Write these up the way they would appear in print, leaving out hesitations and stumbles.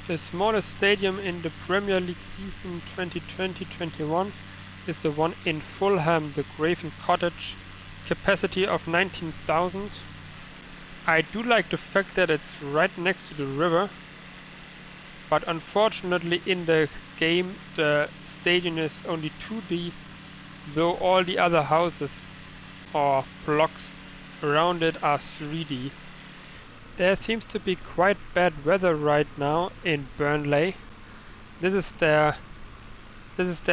The smallest stadium in the Premier League season 2020-21 is the one in Fulham, the Craven Cottage, capacity of 19,000. I do like the fact that it's right next to the river, but unfortunately in the game the stadium is only 2D, though all the other houses or blocks around it are 3D. There seems to be quite bad weather right now in Burnley. This is their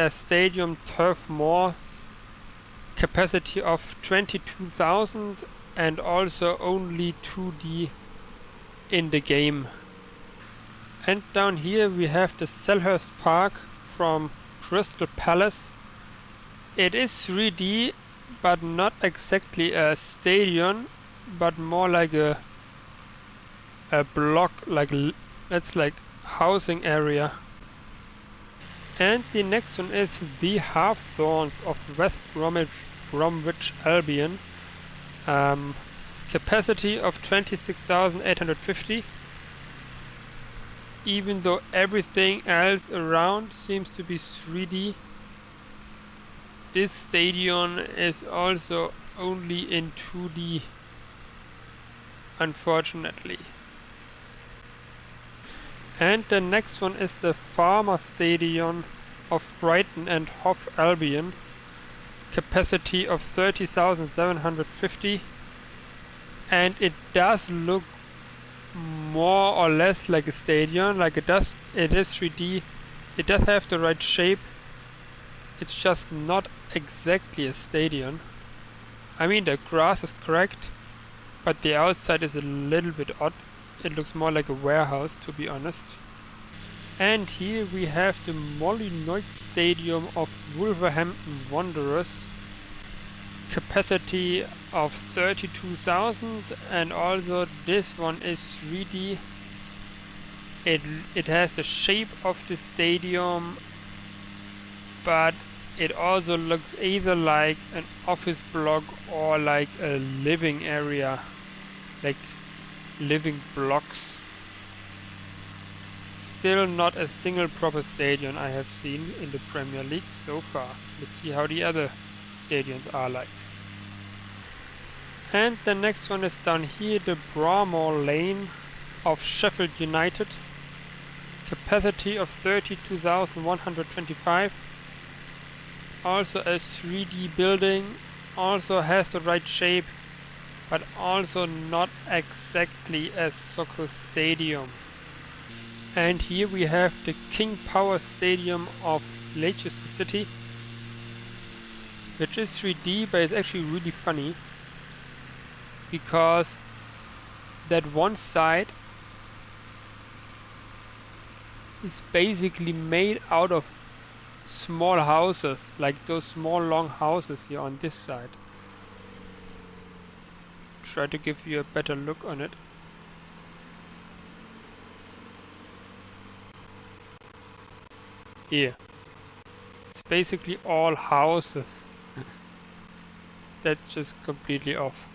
stadium Turf Moor's capacity of 22,000 and also only 2D in the game. And down here we have the Selhurst Park from Crystal Palace. It is 3D, but not exactly a stadium, but more like a block, that's like housing area. And the next one is the Hawthorns of West Bromwich Albion. Capacity of 26,850. Even though everything else around seems to be 3D, this stadium is also only in 2D, unfortunately. And the next one is the Farmer Stadium of Brighton and Hove Albion. Capacity of 30,750. And it does look more or less like a stadium, it is 3D, it does have the right shape, it's just not exactly a stadium. I mean, the grass is correct, but the outside is a little bit odd. It looks more like a warehouse, to be honest. And here we have the Molyneux Stadium of Wolverhampton Wanderers. Capacity of 32,000, and also this one is 3D. It has the shape of the stadium, but it also looks either like an office block or like a living area, like living blocks. Still not a single proper stadium I have seen in the Premier League so far. Let's see how the other stadiums are like. And the next one is down here, the Bramall Lane of Sheffield United. Capacity of 32,125. Also a 3D building, also has the right shape, but also not exactly a soccer stadium. And here we have the King Power Stadium of Leicester City, which is 3D, but it's actually really funny, because that one side is basically made out of small houses, like those small long houses here on this side. Try to give you a better look on it. Here. It's basically all houses. That's just completely off.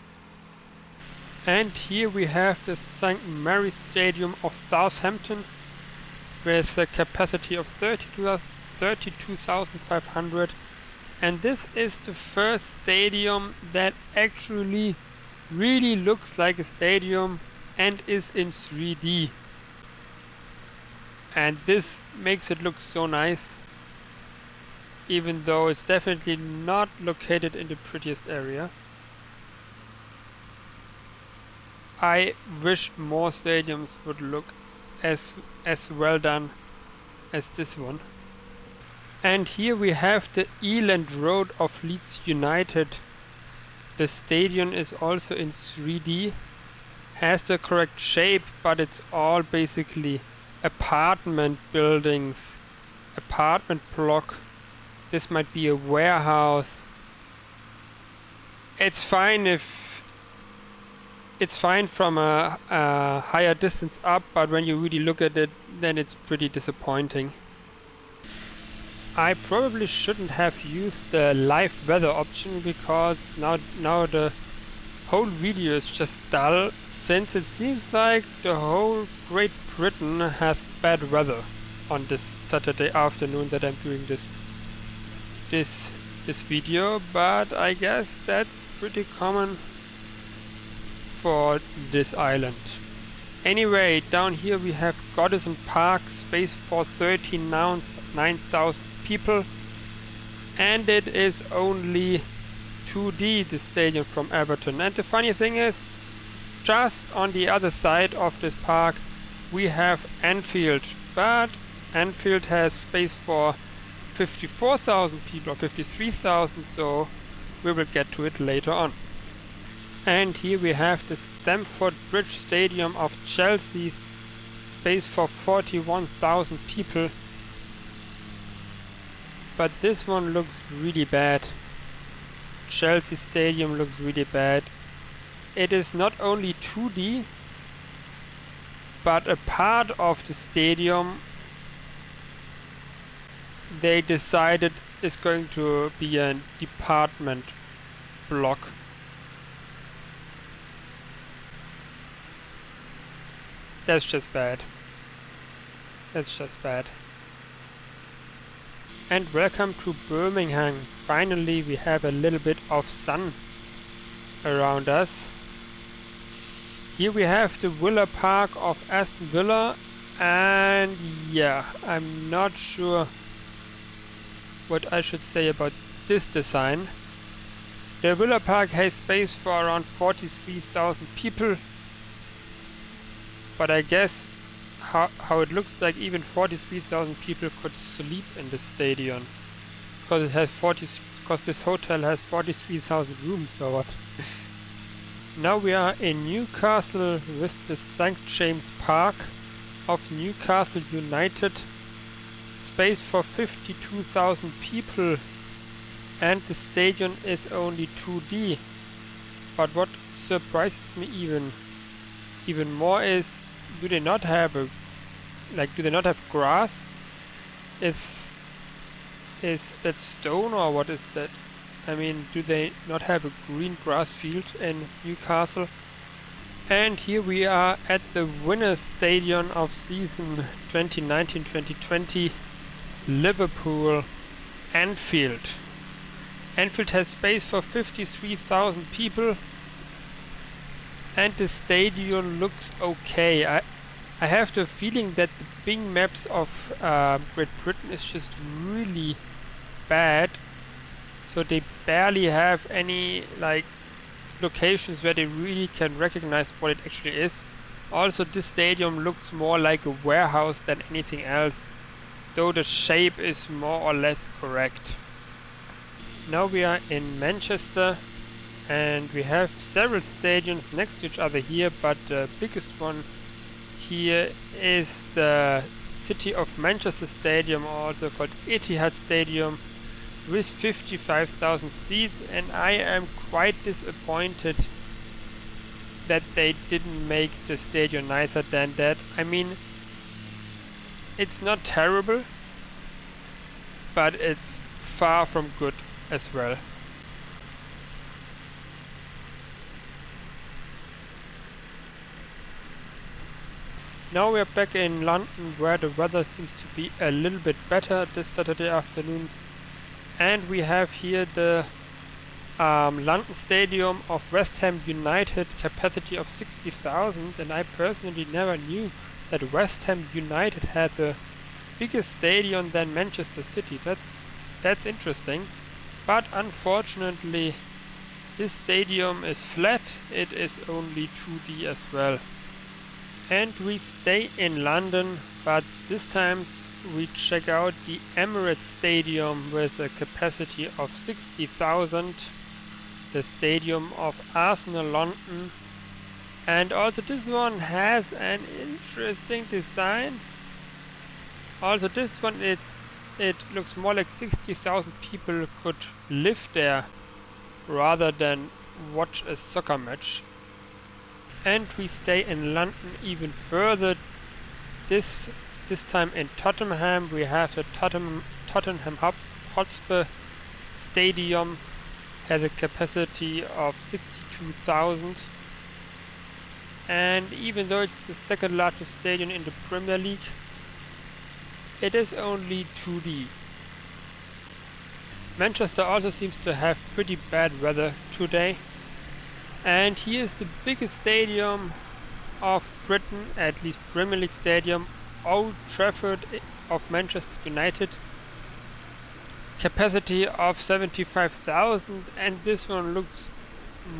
And here we have the St. Mary's Stadium of Southampton with a capacity of 32,500, and this is the first stadium that actually really looks like a stadium and is in 3D. And this makes it look so nice, even though it's definitely not located in the prettiest area. I wish more stadiums would look as well done as this one. And here we have the Eland Road of Leeds United. The stadium is also in 3D, has the correct shape, but it's all basically apartment buildings, apartment block. This might be a warehouse. It's fine from a higher distance up, but when you really look at it, then it's pretty disappointing. I probably shouldn't have used the live weather option, because now the whole video is just dull, since it seems like the whole Great Britain has bad weather on this Saturday afternoon that I'm doing this video, but I guess that's pretty common for this island. Anyway, down here we have Goodison Park, space for 9,000 people, and it is only 2D, the stadium from Everton. And the funny thing is, just on the other side of this park we have Anfield, but Anfield has space for 54,000 people or 53,000, so we will get to it later on. And here we have the Stamford Bridge Stadium of Chelsea, space for 41,000 people. But this one looks really bad. Chelsea Stadium looks really bad. It is not only 2D, but a part of the stadium they decided is going to be a department block. That's just bad. That's just bad. And welcome to Birmingham. Finally we have a little bit of sun around us. Here we have the Villa Park of Aston Villa, and yeah, I'm not sure what I should say about this design. The Villa Park has space for around 43,000 people, but I guess how it looks like even 43,000 people could sleep in the stadium, because it has because this hotel has 43,000 rooms or what. Now we are in Newcastle with the St. James Park of Newcastle United, space for 52,000 people, and the stadium is only 2D. But what surprises me even more is, do they not have grass? Is that stone or what is that? I mean, do they not have a green grass field in Newcastle? And here we are at the winners' stadium of season 2019-2020, Liverpool, Anfield. Anfield has space for 53,000 people, and the stadium looks okay. I have the feeling that the Bing Maps of Great Britain is just really bad, so they barely have any like locations where they really can recognize what it actually is. Also, this stadium looks more like a warehouse than anything else, though the shape is more or less correct. Now we are in Manchester, and we have several stadiums next to each other here, but the biggest one here is the City of Manchester Stadium, also called Etihad Stadium, with 55,000 seats, and I am quite disappointed that they didn't make the stadium nicer than that. I mean, it's not terrible, but it's far from good as well. Now we are back in London, where the weather seems to be a little bit better this Saturday afternoon. And we have here the London Stadium of West Ham United, capacity of 60,000, and I personally never knew that West Ham United had the biggest stadium than Manchester City. That's interesting, but unfortunately this stadium is flat. It is only 2D as well. And we stay in London, but this time we check out the Emirates Stadium with a capacity of 60,000, the stadium of Arsenal London. And also this one has an interesting design. Also this one, it looks more like 60,000 people could live there rather than watch a soccer match. And we stay in London even further. This time in Tottenham we have the Tottenham Hotspur Stadium, has a capacity of 62,000. And even though it's the second largest stadium in the Premier League, it is only 2D. Manchester also seems to have pretty bad weather today. And here is the biggest stadium of Britain, at least Premier League stadium, Old Trafford of Manchester United. Capacity of 75,000, and this one looks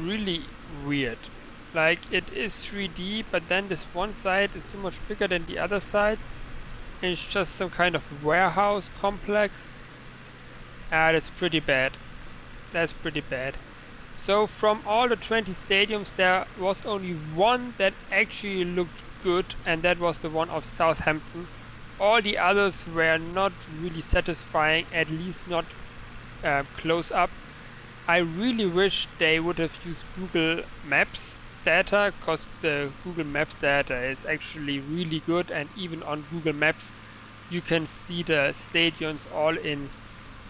really weird. Like, it is 3D, but then this one side is so much bigger than the other sides. And it's just some kind of warehouse complex. That's pretty bad. That's pretty bad. So from all the 20 stadiums, there was only one that actually looked good, and that was the one of Southampton. All the others were not really satisfying, at least not close up. I really wish they would have used Google Maps data, because the Google Maps data is actually really good, and even on Google Maps you can see the stadiums all in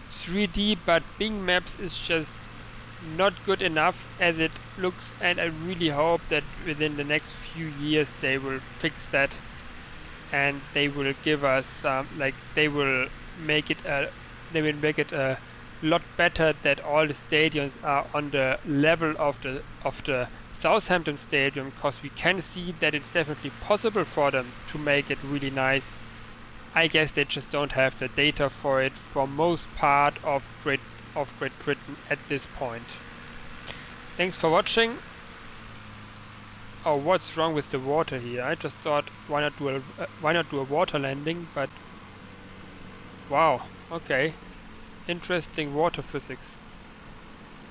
3D, but Bing Maps is just not good enough as it looks, and I really hope that within the next few years they will fix that, and they will give us they will make it a lot better, that all the stadiums are on the level of the Southampton stadium, because we can see that it's definitely possible for them to make it really nice. I guess they just don't have the data for it for most part of Great Britain at this point. Thanks for watching. Oh, what's wrong with the water here? I just thought, why not do a water landing? But wow, okay, interesting water physics.